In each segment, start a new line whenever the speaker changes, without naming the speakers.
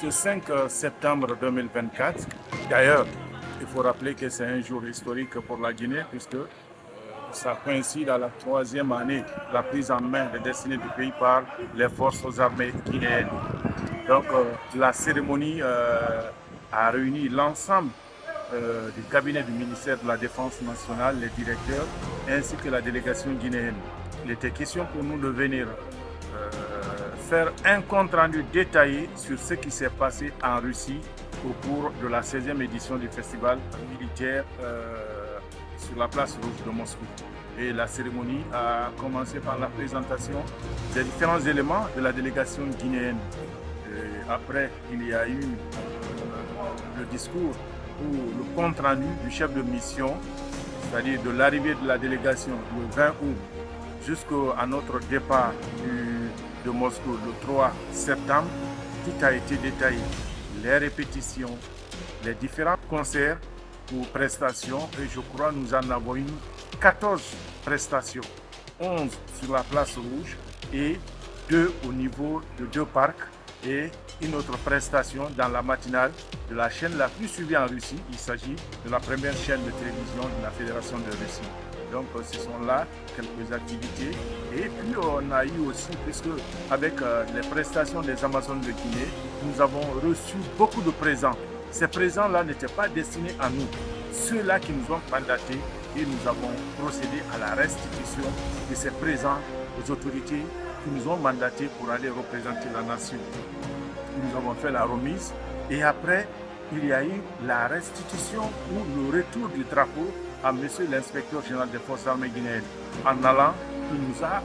Ce 5 septembre 2024, d'ailleurs, il faut rappeler que c'est un jour historique pour la Guinée puisque ça coïncide à la 3e année de la prise en main des destinées du pays par les forces armées guinéennes. Donc la cérémonie a réuni l'ensemble du cabinet du ministère de la Défense nationale, les directeurs, ainsi que la délégation guinéenne. Il était question pour nous de venir faire un compte-rendu détaillé sur ce qui s'est passé en Russie au cours de la 16e édition du festival militaire sur la place rouge de Moscou. Et la cérémonie a commencé par la présentation des différents éléments de la délégation guinéenne. Et après, il y a eu le discours ou le compte-rendu du chef de mission, c'est-à-dire de l'arrivée de la délégation le 20 août jusqu'à notre départ de Moscou le 3 septembre. Tout a été détaillé. Les répétitions, les différents concerts ou prestations, et je crois nous en avons eu 14 prestations, 11 sur la place rouge et 2 au niveau de 2 parcs et une autre prestation dans la matinale de la chaîne la plus suivie en Russie. Il s'agit de la première chaîne de télévision de la Fédération de Russie. Donc ce sont là quelques activités. Et puis on a eu aussi, puisque avec les prestations des Amazones de Guinée, nous avons reçu beaucoup de présents. Ces présents-là n'étaient pas destinés à nous. Ceux-là qui nous ont mandatés, et nous avons procédé à la restitution de ces présents aux autorités qui nous ont mandatés pour aller représenter la nation. Nous avons fait la remise et après, il y a eu la restitution ou le retour du drapeau à monsieur l'inspecteur général des forces armées guinéennes. En allant, il nous a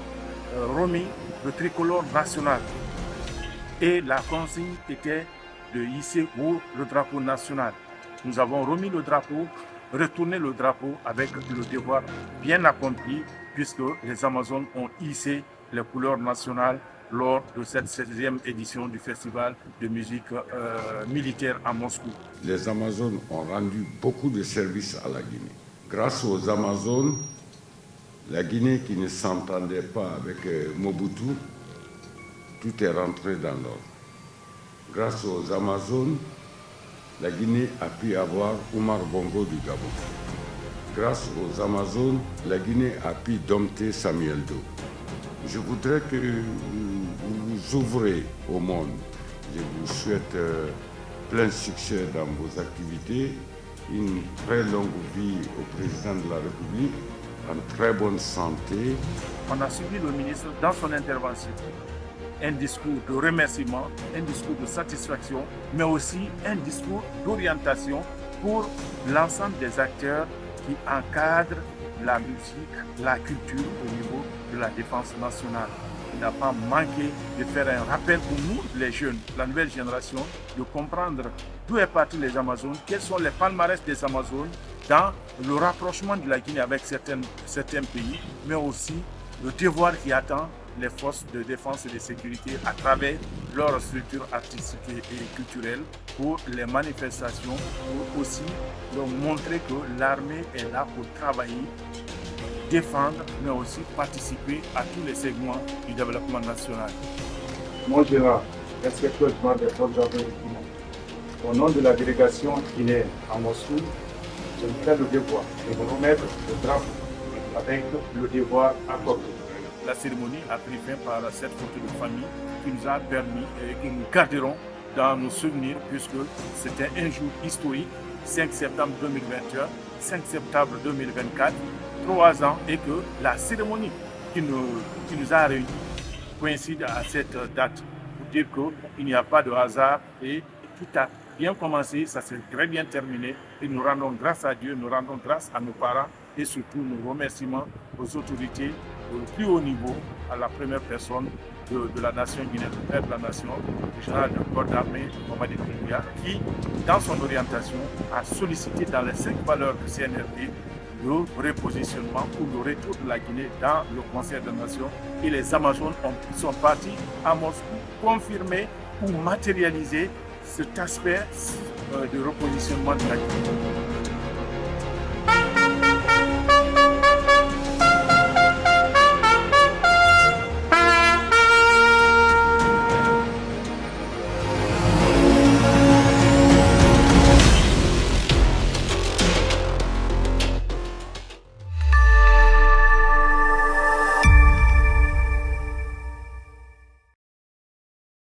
remis le tricolore national. Et la consigne était de hisser le drapeau national. Nous avons remis le drapeau, retourné le drapeau avec le devoir bien accompli puisque les Amazones ont hissé les couleurs nationales lors de cette 16e édition du festival de musique militaire à Moscou.
Les Amazones ont rendu beaucoup de services à la Guinée. Grâce aux Amazones, la Guinée qui ne s'entendait pas avec Mobutu, tout est rentré dans l'ordre. Grâce aux Amazones, la Guinée a pu avoir Omar Bongo du Gabon. Grâce aux Amazones, la Guinée a pu dompter Samuel Doe. Je voudrais que vous ouvrez au monde. Je vous souhaite plein succès dans vos activités, une très longue vie au président de la République, en très bonne santé.
On a suivi le ministre dans son intervention. Un discours de remerciement, un discours de satisfaction, mais aussi un discours d'orientation pour l'ensemble des acteurs qui encadrent la musique, la culture au niveau de la défense nationale. Il n'a pas manqué de faire un rappel pour nous, les jeunes, la nouvelle génération, de comprendre d'où est parti les Amazones, quels sont les palmarès des Amazones dans le rapprochement de la Guinée avec certains pays, mais aussi le devoir qui attend les forces de défense et de sécurité à travers leurs structures artistiques et culturelles pour les manifestations, pour aussi leur montrer que l'armée est là pour travailler, défendre, mais aussi participer à tous les segments du développement national.
Mon général, inspecteur général des forces armées de Guinée, au nom de la délégation guinéenne à Moscou, je me fais le devoir de vous remettre le drapeau avec le devoir accordé.
La cérémonie a pris fin par cette photo de famille qui nous a permis et que nous garderons dans nos souvenirs puisque c'était un jour historique, 5 septembre 2021, 5 septembre 2024, 3 ans, et que la cérémonie qui nous a réunis coïncide à cette date pour dire qu'il n'y a pas de hasard et tout a bien commencé, ça s'est très bien terminé et nous rendons grâce à Dieu, nous rendons grâce à nos parents et surtout nos remerciements aux autorités au plus haut niveau, à la première personne de la nation guinéenne, le père de la nation, le général de corps d'armée, Mamadi Doumbouya, qui, dans son orientation, a sollicité dans les 5 valeurs du CNRD le repositionnement ou le retour de la Guinée dans le Conseil des Nations. Et les Amazones sont partis à Moscou confirmer ou matérialiser cet aspect de repositionnement de la Guinée.